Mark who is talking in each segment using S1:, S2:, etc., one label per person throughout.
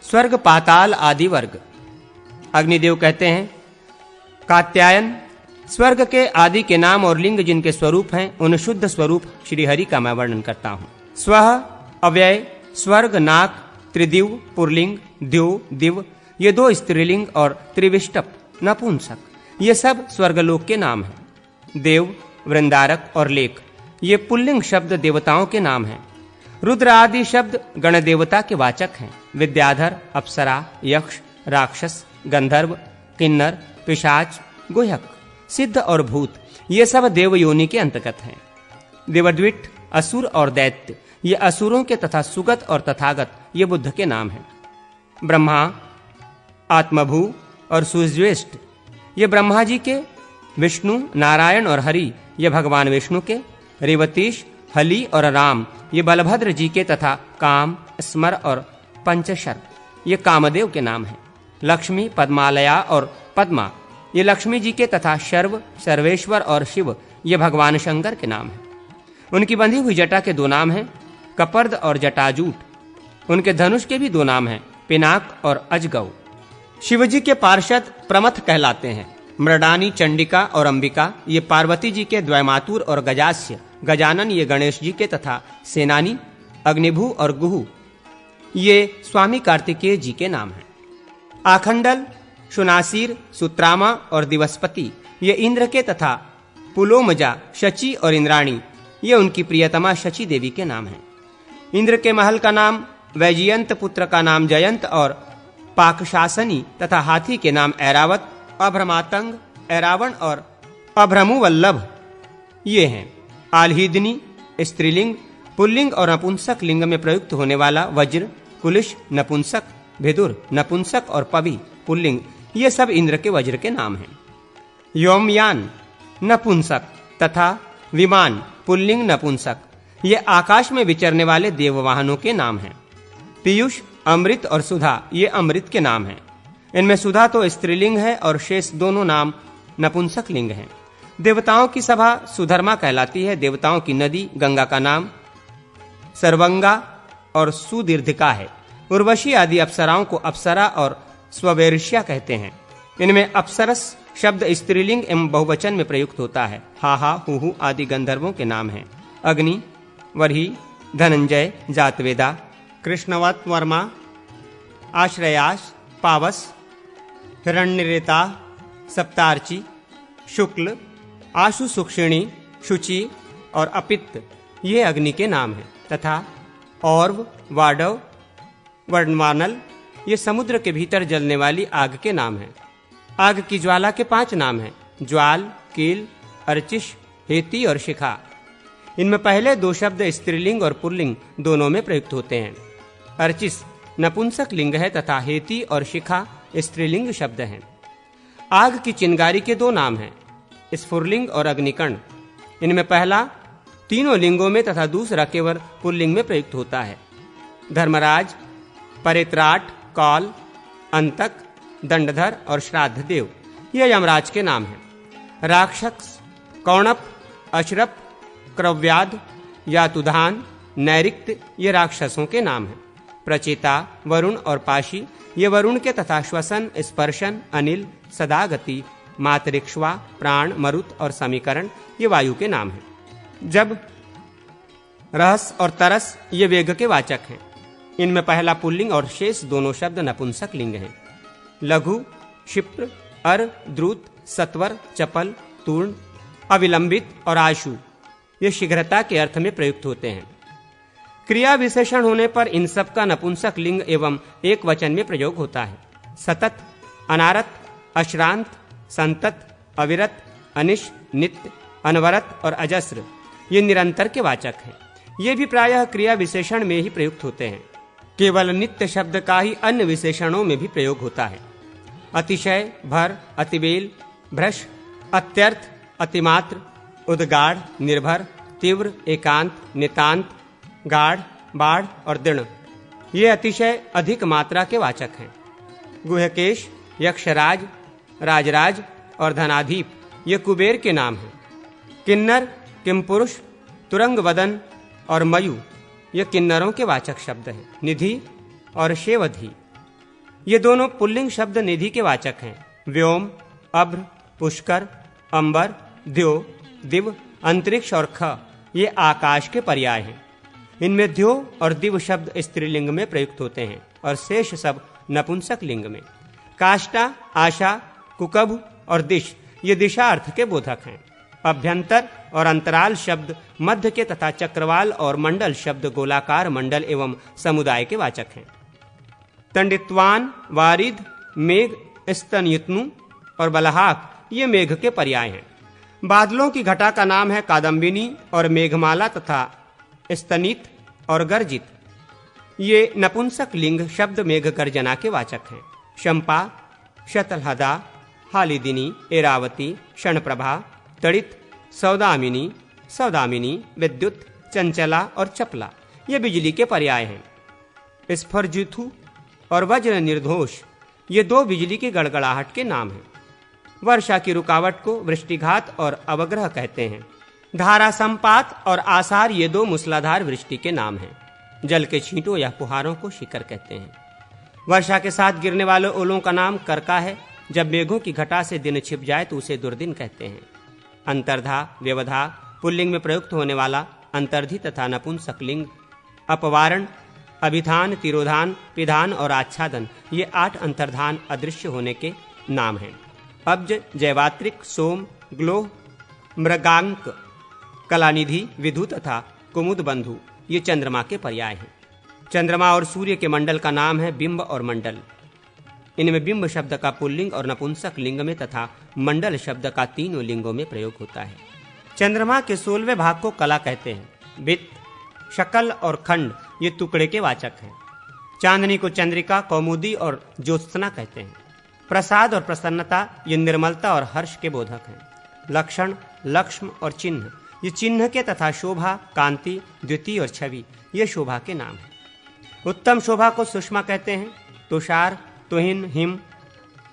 S1: स्वर्ग पाताल आदि वर्ग। अग्निदेव कहते हैं, कात्यायन, स्वर्ग के आदि के नाम और लिंग जिनके स्वरूप हैं, उन शुद्ध स्वरूप श्री हरि का मैं वर्णन करता हूँ। स्वः अव्यय, स्वर्ग, नाक, त्रिदिव, पुरलिंग, द्यो, दिव, ये दो स्त्रीलिंग और त्रिविष्टप नपुंसक, ये सब स्वर्गलोक के नाम हैं। देव, वृंदारक और लेख, ये पुल्लिंग शब्द देवताओं के नाम हैं। रुद्र आदि शब्द गण देवता के वाचक हैं। विद्याधर, अप्सरा, यक्ष, राक्षस, गंधर्व, किन्नर, पिशाच, गुह्यक, सिद्ध और भूत, ये सब देव योनि के अंतर्गत हैं। देवद्विट, असुर और दैत्य, ये असुरों के तथा सुगत और तथागत, ये बुद्ध के नाम हैं। ब्रह्मा, आत्मभू और सुज्येष्ठ, ये ब्रह्मा जी के। विष्णु, नारायण और हरि, ये भगवान विष्णु के। रेवतीश, हली और राम, ये बलभद्र जी के तथा काम, स्मर और पंचशर, ये कामदेव के नाम हैं। लक्ष्मी, पद्मालया और पद्मा, ये लक्ष्मी जी के तथा शर्व, सर्वेश्वर और शिव, ये भगवान शंकर के नाम हैं। उनकी बंधी हुई जटा के दो नाम हैं, कपर्द और जटाजूट। उनके धनुष के भी दो नाम हैं, पिनाक और अजगौ। शिवजी के पार्षद प्रमथ कहलाते हैं। मृडानी, चंडिका और अंबिका, ये पार्वती जी के द्वैमातुर और गजास्य। गजानन, ये गणेश जी के तथा सेनानी। अग्निभू और गुहु, ये स्वामी कार्तिकेय जी के नाम हैं। आखंडल, शुनासीर, सुत्रामा और दिवस्पति, ये इंद्र के तथा पुलोमजा, शची और इंद्राणी, ये उनकी प्रियतमा शची देवी के नाम हैं। इंद्र के महल का नाम वैजयंत, पुत्र का नाम जयंत और पाकशासनी तथा हाथी के नाम ऐरावत, अभ्रमातंग, ऐरावण और अभ्रमुवल्लभ, ये हैं। आल्हिदिनी स्त्रीलिंग, पुल्लिंग और नपुंसक लिंग में प्रयुक्त होने वाला वज्र, कुलिश नपुंसक, भिदुर नपुंसक और पवि पुल्लिंग, ये सब इंद्र के वज्र के नाम हैं। व्योमयान नपुंसक तथा विमान पुल्लिंग नपुंसक, ये आकाश में विचरने वाले देववाहनों के नाम हैं। पीयूष, अमृत और सुधा, ये अमृत के नाम हैं। इनमें सुधा तो स्त्रीलिंग है और शेष दोनों नाम नपुंसक लिंग हैं। देवताओं की सभा सुधर्मा कहलाती है। देवताओं की नदी गंगा का नाम सर्वंगा और सुदीर्घिका है। उर्वशी आदि अप्सराओं को अप्सरा और स्ववेर्ष्या कहते हैं। इनमें अप्सरस शब्द स्त्रीलिंग एवं बहुवचन में प्रयुक्त होता है। हाहा, हुहु आदि गंधर्वों के नाम हैं। अग्नि, वरही, धनंजय, जातवेदा, कृष्णवत वर्मा, आश्रयास, पावस, हिरण्यरेता, सप्तार्ची, शुक्ल, आशु सुक्षिणी, शुचि और अपित्त, ये अग्नि के नाम हैं। तथा और्व, वाडव, वर्णमानल, ये समुद्र के भीतर जलने वाली आग के नाम हैं। आग की ज्वाला के 5 नाम हैं, ज्वाल, कील, अर्चिश, हेती और शिखा। इनमें पहले 2 शब्द स्त्रीलिंग और पुल्लिंग दोनों में प्रयुक्त होते हैं। अर्चिस नपुंसक लिंग है तथा हेती और शिखा स्त्रीलिंग शब्द हैं। आग की चिंगारी के 2 नाम हैं, स्फुरलिंग और अग्निकर्ण। इनमें पहला तीनों लिंगों में तथा दूसरा केवल पुल्लिंग में प्रयुक्त होता है। धर्मराज, परित्राट, कौल, अंतक, दंडधर और श्राद्ध देव, ये यमराज के नाम हैं। राक्षस, कौणप, अशरप, क्रव्याध, यातुधान, नैरिक्त, ये राक्षसों के नाम हैं। प्रचेता, वरुण और पाशी, ये वरुण के तथा श्वसन, स्पर्शन, अनिल, सदागति, मातरिक्ष्वा, प्राण, मरुत और समीकरण, ये वायु के नाम हैं। जब, रहस और तरस, ये वेग के वाचक हैं। इनमें पहला पुल्लिंग और शेष दोनों शब्द नपुंसक लिंग हैं। लघु, क्षिप्र, अर, द्रुत, सत्वर, चपल, तूर्ण, अविलंबित और आशु, ये शीघ्रता के अर्थ में प्रयुक्त होते हैं। क्रिया विशेषण होने पर इन सब का नपुंसक लिंग एवं एक वचन में प्रयोग होता है। सतत, अनारत, अश्रांत, संतत, अविरत, अनिश, नित्य, अनवरत और अजस्र, ये निरंतर के वाचक हैं। ये भी प्रायः क्रिया विशेषण में ही प्रयुक्त होते हैं। केवल नित्य शब्द का ही अन्य विशेषणों में भी प्रयोग होता है। अतिशय, भर, अतिबेल, भ्रश, अत्यर्थ, अतिमात्र, उद्गाढ़, निर्भर, तीव्र, एकांत, नितांत, गाढ़, बाढ़ और दृढ़, ये अतिशय अधिक मात्रा के वाचक हैं। गुहकेश, यक्षराज, राजराज और धनाधीप, ये कुबेर के नाम हैं। किन्नर, किमपुरुष, तुरंग वदन और मयु, ये किन्नरों के वाचक शब्द हैं। निधि और शेवधि, ये दोनों पुल्लिंग शब्द निधि के वाचक हैं। व्योम, अभ्र, पुष्कर, अंबर, द्यो, दिव, अंतरिक्ष और ख ये आकाश के पर्याय हैं। इनमें द्यो और दिव शब्द स्त्रीलिंग में प्रयुक्त होते हैं और शेष सब नपुंसक लिंग में। काष्ठा, आशा, कुकभ और दिश ये दिशा अर्थ के बोधक हैं। अभ्यंतर और अंतराल शब्द मध्य के तथा चक्रवाल और मंडल शब्द गोलाकार मंडल एवं समुदाय के वाचक हैं। तंडित्वान, वारिद, मेघ, स्तनयुत्नु और बलहाक ये मेघ के पर्याय हैं। बादलों की घटा का नाम है कादम्बिनी और मेघमाला तथा स्तनित और गर्जित ये नपुंसक लिंग शब्द मेघ गर्जना के वाचक हैं। शंपा, शतलहदा, हालिदिनी, एरावती, क्षणप्रभा, तड़ित, सौदामिनी, सौदामिनी, विद्युत, चंचला और चपला ये बिजली के पर्याय हैं। स्फरजुथु और वज्र निर्धोष ये दो बिजली की गड़गड़ाहट के नाम हैं। वर्षा की रुकावट को वृष्टिघात और अवग्रह कहते हैं। धारा संपात और आसार ये दो मूसलाधार वृष्टि के नाम हैं। जल के छींटों या फुहारों को शिकर कहते हैं। वर्षा के साथ गिरने वाले ओलों का नाम करका है। जब मेघों की घटा से दिन छिप जाए तो उसे दुर्दिन कहते हैं। अंतर्धा, व्यवधा पुल्लिंग में प्रयुक्त होने वाला अंतर्धि तथा नपुंसक लिंग। अपवारण, अभिधान, तिरोधान, पिधान और आच्छादन ये 8 अंतर्धान अदृश्य होने के नाम हैं। अब्ज, जयवात्रिक, सोम, ग्लोह, मृगांक, कलानिधि, विधु तथा कुमुद बंधु ये चंद्रमा के पर्याय हैं। चंद्रमा और सूर्य के मंडल का नाम है बिंब और मंडल। इनमें बिंब शब्द का पुल्लिंग और नपुंसक लिंग में तथा मंडल शब्द का तीनों लिंगों में प्रयोग होता है। चंद्रमा के 16वें भाग को कला कहते हैं। वित्त, शकल और खंड ये टुकड़े के वाचक हैं। चांदनी को चंद्रिका, कौमुदी और ज्योत्सना कहते हैं। प्रसाद और प्रसन्नता ये निर्मलता और हर्ष के बोधक हैं। लक्षण, लक्ष्म और चिन्ह ये चिन्ह के तथा शोभा, कांति, द्वितीय और छवि ये शोभा के नाम हैं। उत्तम शोभा को सुषमा कहते हैं। तुषार, तुहिन, हिम,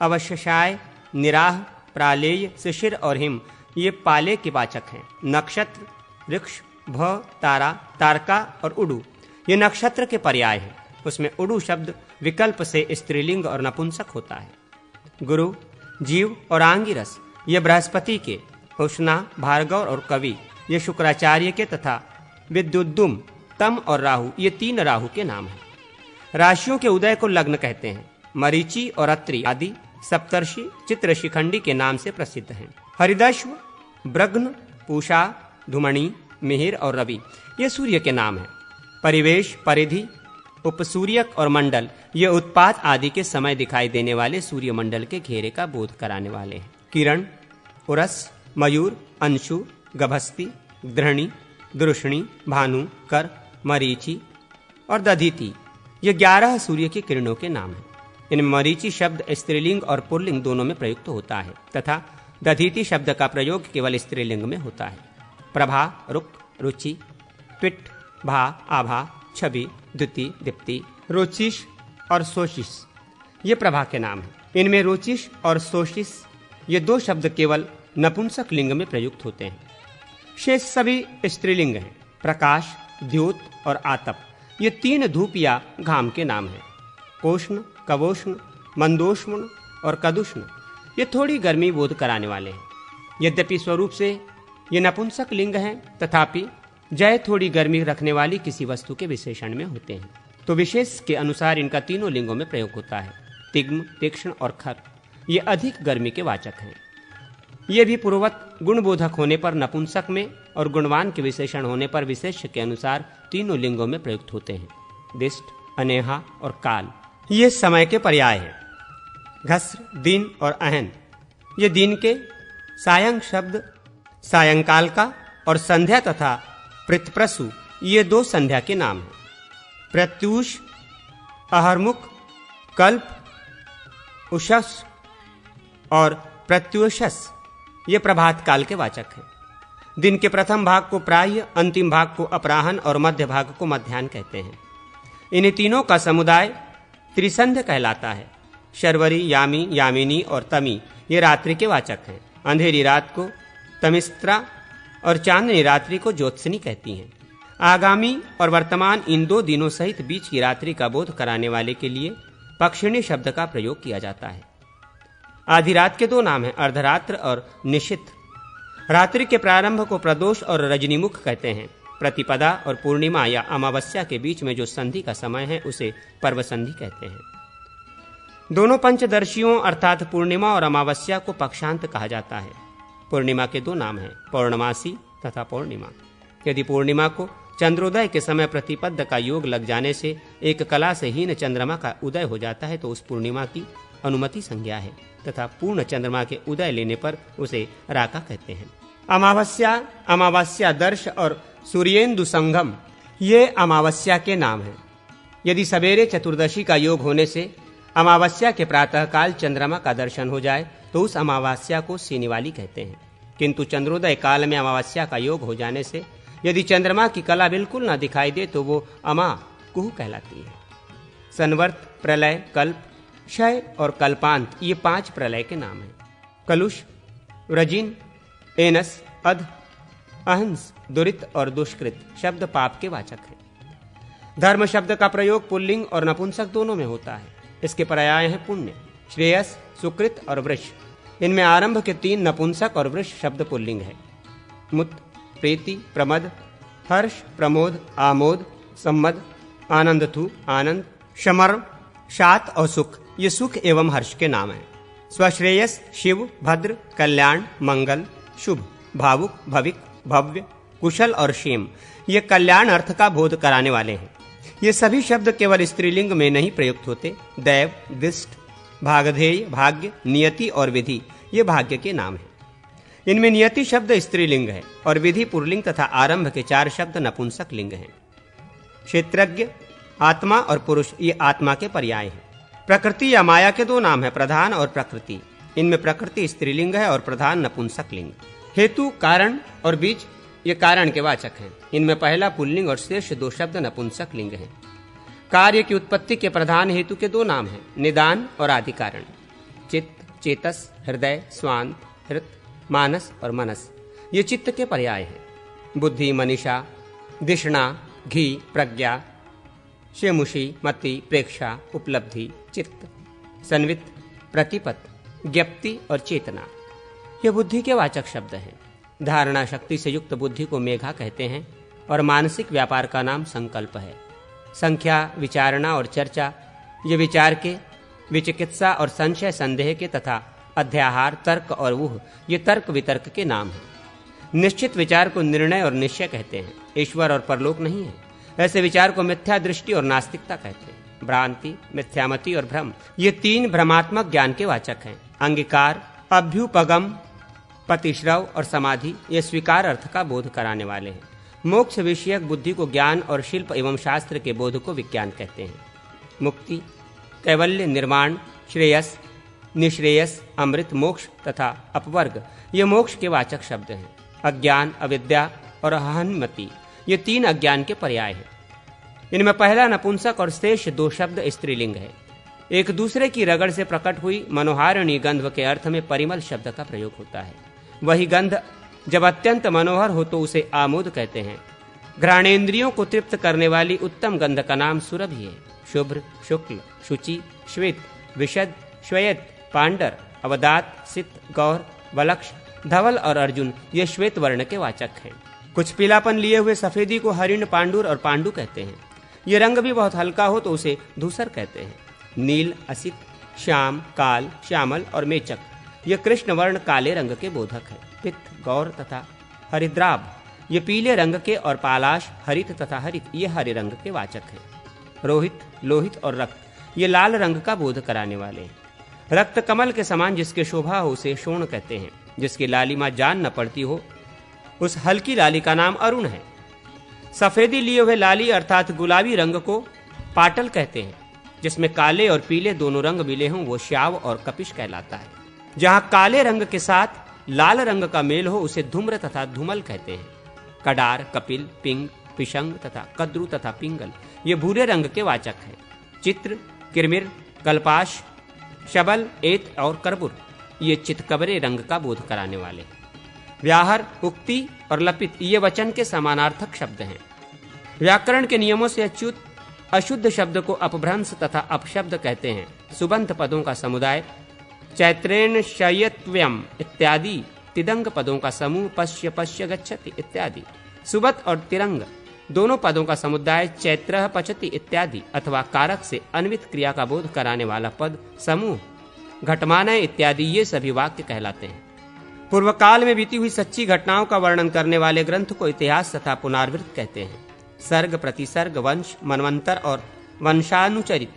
S1: अवश्यशाय, निराह, प्रालेय, शिशिर और हिम ये पाले के वाचक हैं। नक्षत्र, वृक्ष, भ, तारा, तारका और उडु ये नक्षत्र के पर्याय हैं। उसमें उडु शब्द विकल्प से स्त्रीलिंग और नपुंसक होता है। गुरु, जीव और आंगिरस ये बृहस्पति के। उष्णा, भार्गव और कवि ये शुक्राचार्य के तथा विद्युद्दुम, तम और राहु ये 3 राहु के नाम हैं। राशियों के उदय को लग्न कहते हैं। मरीचि और अत्रि आदि सप्तर्षि चित्रशिखंडी के नाम से प्रसिद्ध हैं। हरिदश्व, ब्रघ्न, पूषा, धुमणि, मिहिर और रवि ये सूर्य के नाम हैं। परिवेश, परिधि, उपसूर्यक और मंडल ये उत्पात आदि के समय दिखाई देने वाले सूर्य मंडल के घेरे का बोध कराने वाले हैं। किरण, उरस, मयूर, अंशु, गभस्ति, द्रहणी, दृष्णि, भानु, कर, मरीचि और दधीति ये 11 सूर्य की किरणों के नाम हैं। इनमें मरीचि शब्द स्त्रीलिंग और पुल्लिंग दोनों में प्रयुक्त होता है तथा दधीति शब्द का प्रयोग केवल स्त्रीलिंग में होता है। प्रभा, रुक, रुचि, पिट, भा, आभा, छवि, द्युति, दीप्ति, रोचिष और सोशिष ये प्रभा के नाम हैं। इनमें रोचिष और सोशिष ये 2 शब्द केवल नपुंसक लिंग में प्रयुक्त होते हैं। शेष सभी स्त्रीलिंग हैं। प्रकाश, द्योत और आतप ये 3 धूप या घाम के नाम हैं। कोष्ण, कवोष्ण, मंदोष्ण और कदुष्ण ये थोड़ी गर्मी बोध कराने वाले हैं। यद्यपि स्वरूप से ये नपुंसक लिंग हैं तथापि जय थोड़ी गर्मी रखने वाली किसी वस्तु के विशेषण में होते हैं तो विशेष के अनुसार इनका तीनों लिंगों में प्रयोग होता है। तिग्म, तीक्ष्ण और खर ये अधिक गर्मी के वाचक हैं। ये भी पूर्ववत गुणबोधक होने पर नपुंसक में और गुणवान के विशेषण होने पर विशेष के अनुसार तीनों लिंगों में प्रयुक्त होते हैं। दिष्ट, अनेहा और काल ये समय के पर्याय हैं। घस्र, दिन और अहन ये दिन के। सायं शब्द सायंकाल का और संध्या तथा पृथप्रसु ये 2 संध्या के नाम हैं। प्रत्यूष, अहरमुख, कल्प, उषस और प्रत्युषस ये प्रभात काल के वाचक हैं। दिन के प्रथम भाग को प्राह्य, अंतिम भाग को अपराह्न और मध्य भाग को मध्याह्न कहते हैं। इन्हीं तीनों का समुदाय त्रिसंध्य कहलाता है। शर्वरी, यामी, यामिनी और तमी ये रात्रि के वाचक हैं। अंधेरी रात को तमिस्त्रा और चांदनी रात्रि को ज्योत्सनी कहती हैं। आगामी और वर्तमान इन 2 दिनों सहित बीच की रात्रि का बोध कराने वाले के लिए पक्षिणी शब्द का प्रयोग किया जाता है। आधी रात के दो नाम हैं, अर्धरात्र और निशित। रात्रि के प्रारंभ को प्रदोष और रजनीमुख कहते हैं। प्रतिपदा और पूर्णिमा या अमावस्या के बीच में जो संधि का समय है उसे पर्व संधि कहते हैं। दोनों पंचदर्शियों अर्थात पूर्णिमा और अमावस्या को पक्षांत कहा जाता है। पूर्णिमा के दो नाम हैं, पौर्णमासी तथा पौर्णिमा। यदि पूर्णिमा को चंद्रोदय के समय प्रतिपद का योग लग जाने से एक कला से हीन चंद्रमा का उदय हो जाता है तो उस पूर्णिमा की अनुमति संज्ञा है तथा पूर्ण चंद्रमा के उदय लेने पर उसे राका कहते हैं। अमावस्या दर्श और सूर्येंदु संगम ये अमावस्या के नाम हैं। यदि सवेरे चतुर्दशी का योग होने से अमावस्या के प्रातःकाल चंद्रमा का दर्शन हो जाए तो उस अमावस्या को सीनिवाली कहते हैं। किंतु चंद्रोदय काल में अमावस्या का योग हो जाने से यदि चंद्रमा की कला बिल्कुल न दिखाई दे तो वो अमाकुह कहलाती है। संवर्त, प्रलय, कल्प, क्षय और कल्पांत ये 5 प्रलय के नाम हैं। कलुष, व्रजिन, एनस, अध, अहंस, दुरित और दुष्कृत शब्द पाप के वाचक हैं। धर्म शब्द का प्रयोग पुल्लिंग और नपुंसक दोनों में होता है। इसके पर्याय हैं पुण्य, श्रेयस, सुकृत और वृष। इनमें आरंभ के 3 नपुंसक और वृष शब्द पुल्लिंग है। मुत, प्रीति, प्रमद, हर्ष, प्रमोद, आमोद, सम्मद, आनंदथु, आनंद, शमर, शात और सुख ये सुख एवं हर्ष के नाम हैं। स्वश्रेयस, शिव, भद्र, कल्याण, मंगल, शुभ, भावुक, भविक, भव्य, कुशल और क्षेम ये कल्याण अर्थ का बोध कराने वाले हैं। ये सभी शब्द केवल स्त्रीलिंग में नहीं प्रयुक्त होते। दैव, दिष्ट, भागधेय, भाग्य, नियति और विधि ये भाग्य के नाम हैं। इनमें नियति शब्द स्त्रीलिंग है और विधि पुल्लिंग तथा आरंभ के 4 शब्द नपुंसक लिंग हैं। क्षेत्रज्ञ, आत्मा और पुरुष ये आत्मा के पर्याय हैं। प्रकृति या माया के 2 नाम हैं, प्रधान और प्रकृति। इनमें प्रकृति स्त्रीलिंग है और प्रधान नपुंसक लिंग। हेतु, कारण और बीज ये कारण के वाचक हैं। इनमें पहला पुल्लिंग और शेष 2 शब्द नपुंसक लिंग हैं। कार्य की उत्पत्ति के प्रधान हेतु के 2 नाम हैं, निदान और आदि कारण। चित्त, चेतस, हृदय, स्वांत, हृत, मानस और मनस ये चित्त के पर्याय हैं। बुद्धि, मनीषा, दिशना, घी, प्रज्ञा, शेमुषी, मति, प्रेक्षा, उपलब्धि, चित्त, संवित, प्रतिपत, ज्ञप्ति और चेतना ये बुद्धि के वाचक शब्द हैं। धारणा शक्ति से युक्त बुद्धि को मेघा कहते हैं और मानसिक व्यापार का नाम संकल्प है। संख्या, विचारणा और चर्चा ये विचार के, विचिकित्सा और संशय संदेह के तथा अध्याहार, तर्क और वूह ये तर्क वितर्क के नाम हैं। निश्चित विचार को निर्णय और निश्चय कहते हैं। ईश्वर और परलोक नहीं है ऐसे विचार को मिथ्या दृष्टि और नास्तिकता कहते हैं। भ्रांति, मिथ्यामति और भ्रम ये 3 भ्रमात्मक ज्ञान के वाचक हैं। अंगीकार, अभ्युपगम, पतिश्रव और समाधि ये स्वीकार अर्थ का बोध कराने वाले हैं। मोक्ष विषयक बुद्धि को ज्ञान और शिल्प एवं शास्त्र के बोध को विज्ञान कहते हैं। मुक्ति, कैवल्य, निर्माण, श्रेयस, निश्रेयस, अमृत, मोक्ष तथा अपवर्ग ये मोक्ष के वाचक शब्द हैं। अज्ञान, अविद्या और अहन्मति ये 3 अज्ञान के पर्याय हैं। इनमें पहला नपुंसक और शेष 2 शब्द स्त्रीलिंग है। एक दूसरे की रगड़ से प्रकट हुई मनोहारिणी गंध के अर्थ में परिमल शब्द का प्रयोग होता है। वही गंध जब अत्यंत मनोहर हो तो उसे आमोद कहते हैं। घ्राणेन्द्रियों को तृप्त करने वाली उत्तम गंध का नाम सुरभि है। शुभ्र, शुक्ल, शुचि, श्वेत, विशद, श्वेत, पांडर, अवदात, सित, गौर, वलक्ष, धवल और अर्जुन ये श्वेत वर्ण के वाचक हैं। कुछ पीलापन लिए हुए सफेदी को हरिण, पांडुर और पांडु कहते हैं। ये रंग भी बहुत हल्का हो तो उसे धूसर कहते हैं। नील, असित, श्याम, काल, श्यामल और मेचक ये कृष्ण वर्ण काले रंग के बोधक हैं। पित्त, गौर तथा हरिद्राभ ये पीले रंग के और पालाश, हरित तथा हरित ये हरे रंग के वाचक हैं। रोहित, लोहित और रक्त ये लाल रंग का बोध कराने वाले हैं। रक्त कमल के समान जिसके शोभा हो उसे शोण कहते हैं। जिसकी लालिमा जान न पड़ती हो उस हल्की लाली का नाम अरुण है। सफेदी लिए हुए लाली अर्थात गुलाबी रंग को पाटल कहते हैं। जिसमें काले और पीले दोनों रंग मिले हों वो श्याव और कपिश कहलाता है। जहां काले रंग के साथ लाल रंग का मेल हो उसे धूम्र तथा धूमल कहते हैं। कडार, कपिल, पिंग, पिशंग तथा कद्रु तथा पिंगल ये भूरे रंग के वाचक हैं। चित्र, किरमिर, कल्पाश, शबल, एत और करबुर ये चितकबरे रंग का बोध कराने वाले। व्याहर, उक्ति और लपित ये वचन के समानार्थक शब्द हैं। व्याकरण के नियमों से अच्युत अशुद्ध शब्द को अपभ्रंश तथा अपशब्द कहते हैं। सुबंत पदों का समुदाय चैत्रेण शयत्व्यम इत्यादि, तिदंग पदों का समूह पश्य पश्य गच्छति इत्यादि। सुबत और तिरंग दोनों पदों का समुदाय चैत्रः पचति इत्यादि अथवा कारक से अन्वित क्रिया का बोध कराने वाला पद समूह घटमानय इत्यादि, ये सभी वाक्य कहलाते हैं। पूर्व काल में बीती हुई सच्ची घटनाओं का वर्णन करने वाले ग्रंथ को इतिहास तथा पुनरावृत्त कहते हैं। सर्ग, प्रतिसर्ग, वंश, मनवंतर और वंशानुचरित,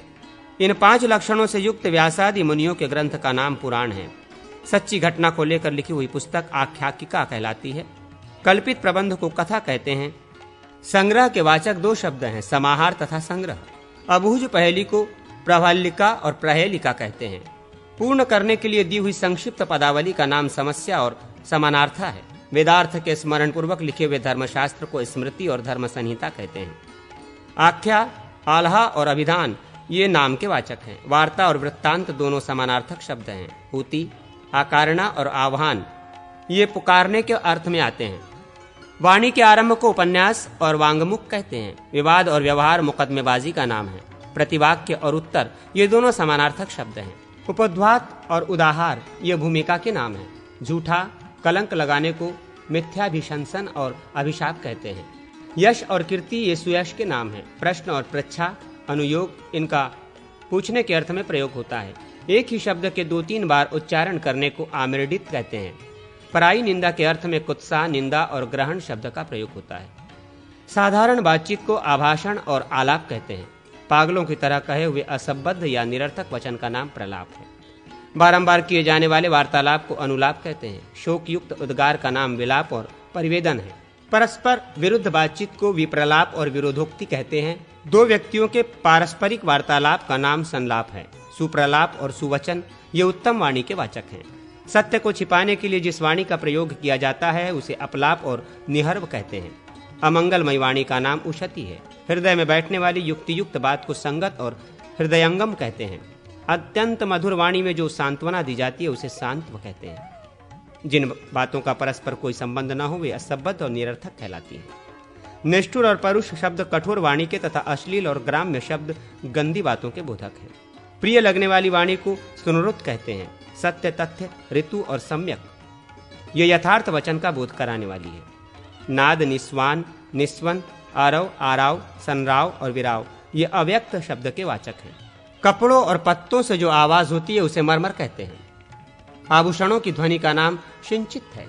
S1: इन 5 लक्षणों से युक्त व्यासादि मुनियों के ग्रंथ का नाम पुराण है। सच्ची घटना को लेकर लिखी हुई पुस्तक आख्यायिका कहलाती है। कल्पित प्रबंध को कथा कहते हैं। संग्रह के वाचक 2 शब्द हैं, समाहार तथा संग्रह। अबूझ पहेली को प्रहल्लिका और प्रहेलिका कहते हैं। पूर्ण करने के लिए दी हुई संक्षिप्त पदावली का नाम समस्या और समानार्था है। वेदार्थ के स्मरण पूर्वक लिखे हुए धर्मशास्त्र को स्मृति और धर्म संहिता कहते हैं। आख्या, आल्हा और अभिधान ये नाम के वाचक हैं। वार्ता और वृत्तांत दोनों समानार्थक शब्द हैं। ऊती, आकारना और आह्वान ये पुकारने के अर्थ में आते हैं। वाणी के आरंभ को उपन्यास और वांगमुख कहते हैं। विवाद और व्यवहार मुकदमेबाजी का नाम है। प्रतिवाक्य और उत्तर ये दोनों समानार्थक शब्द हैं। उपद्वात और उदाहार ये भूमिका के नाम हैं। झूठा, कलंक लगाने को मिथ्याभिशंसन और अभिशाप कहते हैं। यश और कीर्ति ये सुयश के नाम हैं। प्रश्न और पृच्छा, अनुयोग इनका पूछने के अर्थ में प्रयोग होता है। एक ही शब्द के 2-3 बार उच्चारण करने को आमिर्डित कहते हैं। पराई निंदा के अर्थ में कुत्सा, निंदा और ग्रहण शब्द का प्रयोग होता है। साधारण बातचीत को आभाषण और आलाप कहते हैं। पागलों की तरह कहे हुए असंबद्ध या निरर्थक वचन का नाम प्रलाप है। बारंबार किए जाने वाले वार्तालाप को अनुलाप कहते हैं। शोक युक्त उद्गार का नाम विलाप और परिवेदन है। परस्पर विरुद्ध बातचीत को विप्रलाप और विरोधोक्ति कहते हैं। 2 व्यक्तियों के पारस्परिक वार्तालाप का नाम संलाप है। सुप्रलाप और सुवचन ये उत्तम वाणी के वाचक हैं। सत्य को छिपाने के लिए जिस वाणी का प्रयोग किया जाता है उसे अपलाप और निहर्व कहते हैं। अमंगलमय वाणी का नाम उशति है। हृदय में बैठने वाली युक्तियुक्त बात को संगत और हृदयंगम कहते हैं। अत्यंत मधुर वाणी में जो सांत्वना दी जाती है उसे सांत्व कहते हैं। जिन बातों का परस्पर कोई संबंध न हो वे असंबद्ध और निरर्थक कहलाती हैं। निष्ठुर और परुष शब्द कठोर वाणी के तथा अश्लील और ग्राम्य शब्द गंदी बातों के बोधक हैं। प्रिय लगने वाली वाणी को सुनरुत कहते हैं। सत्य, तथ्य, ऋतु और सम्यक ये यथार्थ वचन का बोध कराने वाली है। नाद, निस्वान, निस्वन, आरव, आराव, संराव और विराव ये अव्यक्त शब्द के वाचक हैं। कपड़ों और पत्तों से जो आवाज होती है उसे मरमर कहते हैं। आभूषणों की ध्वनि का नाम सिंचित है।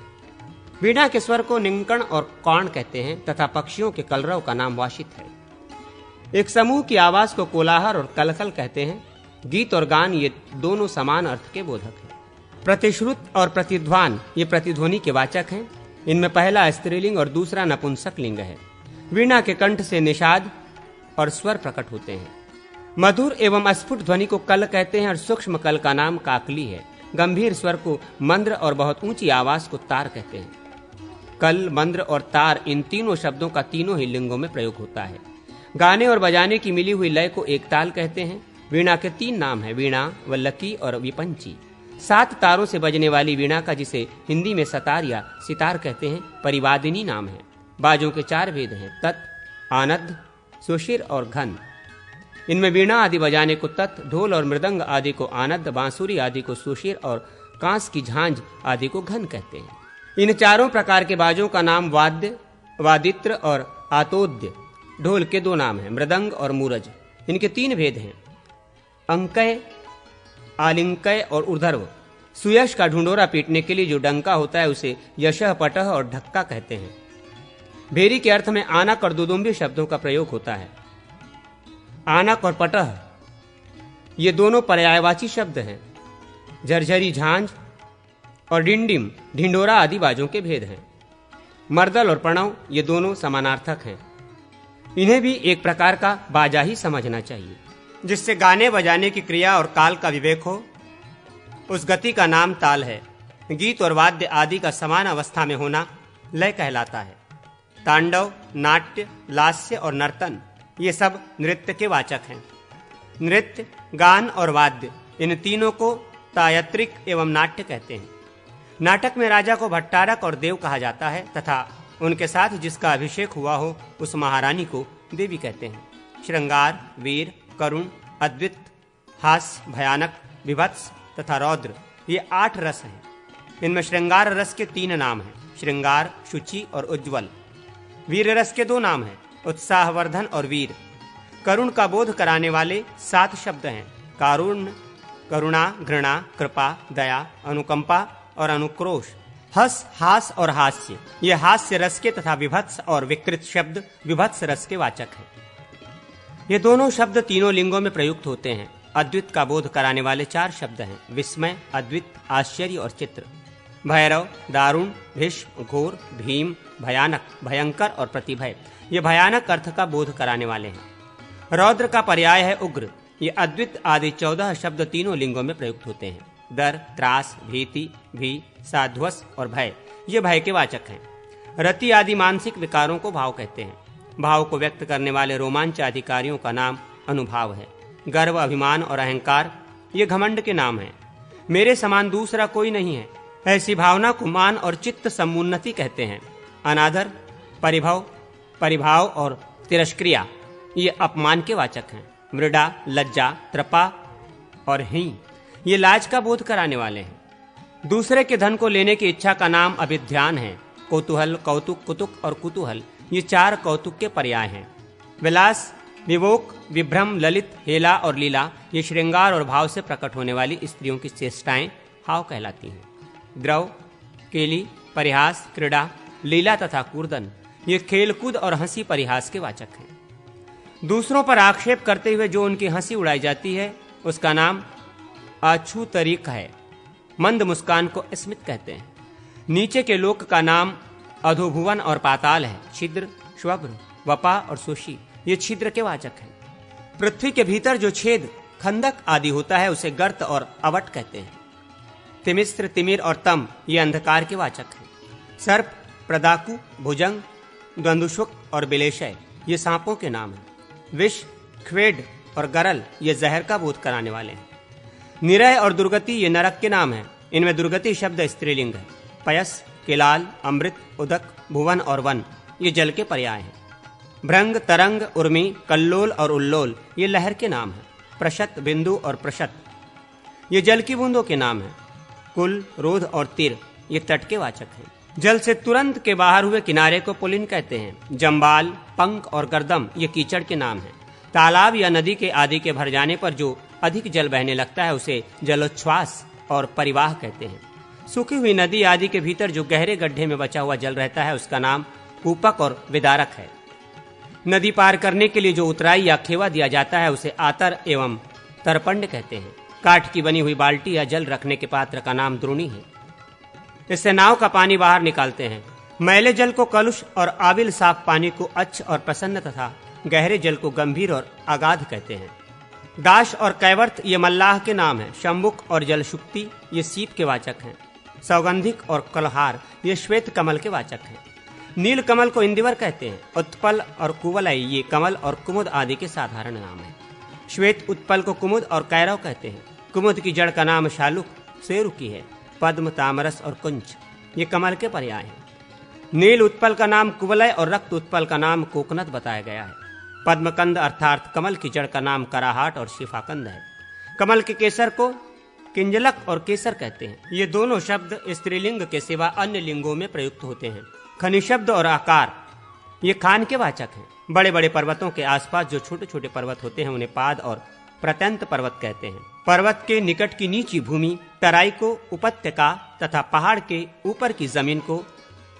S1: वीणा के स्वर को निंकण और कौण कहते हैं तथा पक्षियों के कलरव का नाम वाशित है। एक समूह की आवाज को कोलाहल और कलकल कहते हैं। गीत और गान ये दोनों समान अर्थ के बोधक हैं। प्रतिश्रुत और प्रतिध्वान ये प्रतिध्वनि के वाचक हैं। इनमें पहला स्त्रीलिंग और दूसरा नपुंसक लिंग है। वीणा के कंठ से निषाद और स्वर प्रकट होते हैं। मधुर एवं अस्फुट ध्वनि को कल कहते हैं और सूक्ष्म कल का नाम काकली है। गंभीर स्वर को मंद्र और बहुत ऊंची आवाज को तार कहते हैं। कल, मंद्र और तार इन तीनों शब्दों का तीनों ही लिंगों में प्रयोग होता है। गाने और बजाने की मिली हुई लय को एक ताल कहते हैं। वीणा के 3 नाम हैं, वीणा, वल्लकी और विपंची। 7 तारों से बजने वाली वीणा का, जिसे हिंदी में सतार या सितार कहते हैं, परिवादिनी नाम है। बाजों के 4 भेद हैं, तत्, आनद्ध, सुशिर और घन। इनमें वीणा आदि बजाने को तत्, ढोल और मृदंग आदि को आनद्ध, बांसुरी आदि को सुशिर और कांस की झांझ आदि को घन कहते हैं। इन 4 प्रकार के बाजों का नाम वाद्य, वादित्र और आतोद्य। ढोल के 2 नाम हैं, मृदंग और मूरज। इनके 3 भेद हैं, अंकय, आलिंकय और ऊर्ध्व। सुयश का ढूंढोरा पीटने के लिए जो डंका होता है उसे यशः, पटह और ढक्का कहते हैं। भेरी के अर्थ में आनक और दुदुम्बी शब्दों का प्रयोग होता है। आनक और पटह ये दोनों पर्यायवाची शब्द हैं। झरझरी, झांझ और डिंडिम, ढिंडोरा आदि बाजों के भेद हैं। मर्दल और प्रणव ये दोनों समानार्थक हैं। इन्हें भी एक प्रकार का बाजा ही समझना चाहिए, जिससे गाने बजाने की क्रिया और काल का विवेक हो। उस गति का नाम ताल है। गीत और वाद्य आदि का समान अवस्था में होना लय कहलाता है। तांडव, नाट्य, लास्य और नर्तन ये सब नृत्य के वाचक हैं। नृत्य, गान और वाद्य इन तीनों को तायत्रिक एवं नाट्य कहते हैं। नाटक में राजा को भट्टारक और देव कहा जाता है तथा उनके साथ जिसका अभिषेक हुआ हो उस महारानी को देवी कहते हैं। श्रृंगार, वीर, करुण, अद्वित, हास्य, भयानक, विभत्स तथा रौद्र, ये 8 रस हैं। इनमें श्रृंगार रस के 3 नाम हैं, श्रृंगार, शुचि और उज्ज्वल। वीर रस के 2 नाम हैं, उत्साहवर्धन और वीर। करुण का बोध कराने वाले 7 शब्द हैं, कारुण्य, करुणा, घृणा, कृपा, दया, अनुकंपा और अनुक्रोश। हस, हास और हास्य, ये हास्य रस के तथा विभत्स और विकृत शब्द विभत्स रस के वाचक हैं। ये दोनों शब्द तीनों लिंगों में प्रयुक्त होते हैं। अद्वित का बोध कराने वाले 4 शब्द हैं, विस्मय, अद्वित, आश्चर्य और चित्र। भैरव, दारुण, भीष्म, घोर, भीम, भयानक, भयंकर और प्रतिभय, ये भयानक अर्थ का बोध कराने वाले हैं। रौद्र का पर्याय है उग्र। ये अद्वित आदि 14 शब्द तीनों लिंगों में प्रयुक्त होते हैं। डर, त्रास, भीति, भी, साध्वस और भय, ये भय के वाचक हैं। रति आदि मानसिक विकारों को भाव कहते हैं। भाव को व्यक्त करने वाले रोमांच आदि कार्यों का नाम अनुभाव है। गर्व, अभिमान और अहंकार, ये घमंड के नाम हैं। मेरे समान दूसरा कोई नहीं है, ऐसी भावना को मान और चित्त समुन्नति कहते हैं। अनादर, परिभव, परिभाव और तिरस्क्रिया, ये अपमान के वाचक हैं। मृडा, लज्जा, त्रपा और हीं, ये लाज का बोध कराने वाले हैं। दूसरे के धन को लेने की इच्छा का नाम अभिध्यान है। कौतूहल, कौतुक, कुतुक और कुतूहल, ये 4 कौतुक के पर्याय हैं। विलास, विवोक, विभ्रम, ललित, हेला और लीला, ये श्रृंगार और भाव से प्रकट होने वाली स्त्रियों की चेष्टाएं हाव कहलाती हैं। द्रव, केली, परिहास, क्रीड़ा, लीला तथा कूर्दन, ये खेलकूद और हंसी परिहास के वाचक हैं। दूसरों पर आक्षेप करते हुए जो उनकी हंसी उड़ाई जाती है उसका नाम अछू तरीक है। मंद मुस्कान को स्मित कहते हैं। नीचे के लोक का नाम अधोभुवन और पाताल है। छिद्र, श्वभ्र, वपा और सुशी, ये छिद्र के वाचक हैं। पृथ्वी के भीतर जो छेद, खंदक आदि होता है उसे गर्त और अवट कहते हैं। तिमिस्र, तिमिर और तम, ये अंधकार के वाचक हैं। सर्प, प्रदाकु, भुजंग, द्वंदुशुक और बिलेशय, ये सांपों के नाम हैं। विष, ख्वेड और गरल, ये जहर का बोध कराने वाले हैं। निरय और दुर्गति, ये नरक के नाम हैं। इनमें दुर्गति शब्द स्त्रीलिंग है। पयस, किलाल, अमृत, उदक, भुवन और वन, ये जल के पर्याय हैं। भ्रंग, तरंग, उर्मी, कल्लोल और उल्लोल, ये लहर के नाम हैं। प्रशत, बिंदु और प्रशत, ये जल की बूंदों के नाम हैं। कुल, रोध और तिर, ये तट के वाचक हैं। जल से तुरंत के बाहर हुए किनारे को पुलिन कहते हैं। जंबाल, पंख और गर्दम, ये कीचड़ के नाम हैं। तालाब या नदी के आदि के भर जाने पर जो अधिक जल बहने लगता है उसे जलोच्छ्वास और परिवाह कहते हैं। सूखी हुई नदी आदि के भीतर जो गहरे गड्ढे में बचा हुआ जल रहता है उसका नाम कूपक और विदारक है। नदी पार करने के लिए जो उतराई या खेवा दिया जाता है उसे आतर एवं तरपंड कहते हैं। काठ की बनी हुई बाल्टी या जल रखने के पात्र का नाम द्रोणी है। इससे नाव का पानी बाहर निकालते हैं। मैले जल को कलुष और आबिल साफ पानी को अच्छ और प्रसन्न तथा गहरे जल को गंभीर और अगाध कहते हैं। दाश और कैवर्त, ये मल्लाह के नाम हैं। शंबुक और जलशुक्ति, ये सीप के वाचक हैं। सौगंधिक और कलहार, ये श्वेत कमल के वाचक हैं। नील कमल को इंदिवर कहते हैं। उत्पल और कुवलय, ये कमल और कुमुद आदि के साधारण नाम हैं। श्वेत उत्पल को कुमुद और कैरव कहते हैं। कुमुद की जड़ का नाम शालुक, सेरुकी है। पद्म, तामरस और कुंच, ये कमल के पर्याय हैं। नील उत्पल का नाम कुवलय और रक्त उत्पल का नाम कोकनद बताया गया है। पद्मकंद अर्थात कमल की जड़ का नाम कराहाट और शिफाकंद है। कमल के केसर को किंजलक और केसर कहते हैं। ये दोनों शब्द स्त्रीलिंग के सिवा अन्य लिंगों में प्रयुक्त होते हैं। खनि शब्द और आकार, ये खान के वाचक हैं। बड़े बड़े पर्वतों के आसपास जो छोटे छोटे पर्वत होते हैं उन्हें पाद और प्रत्यंत पर्वत कहते हैं। पर्वत के निकट की नीची भूमि, तराई को उपत्यका तथा पहाड़ के ऊपर की जमीन को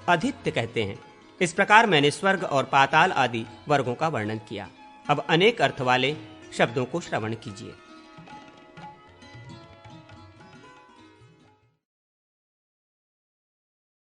S1: अधित्य कहते हैं। इस प्रकार मैंने स्वर्ग और पाताल आदि वर्गों का वर्णन किया। अब अनेक अर्थ वाले शब्दों को श्रवण कीजिए।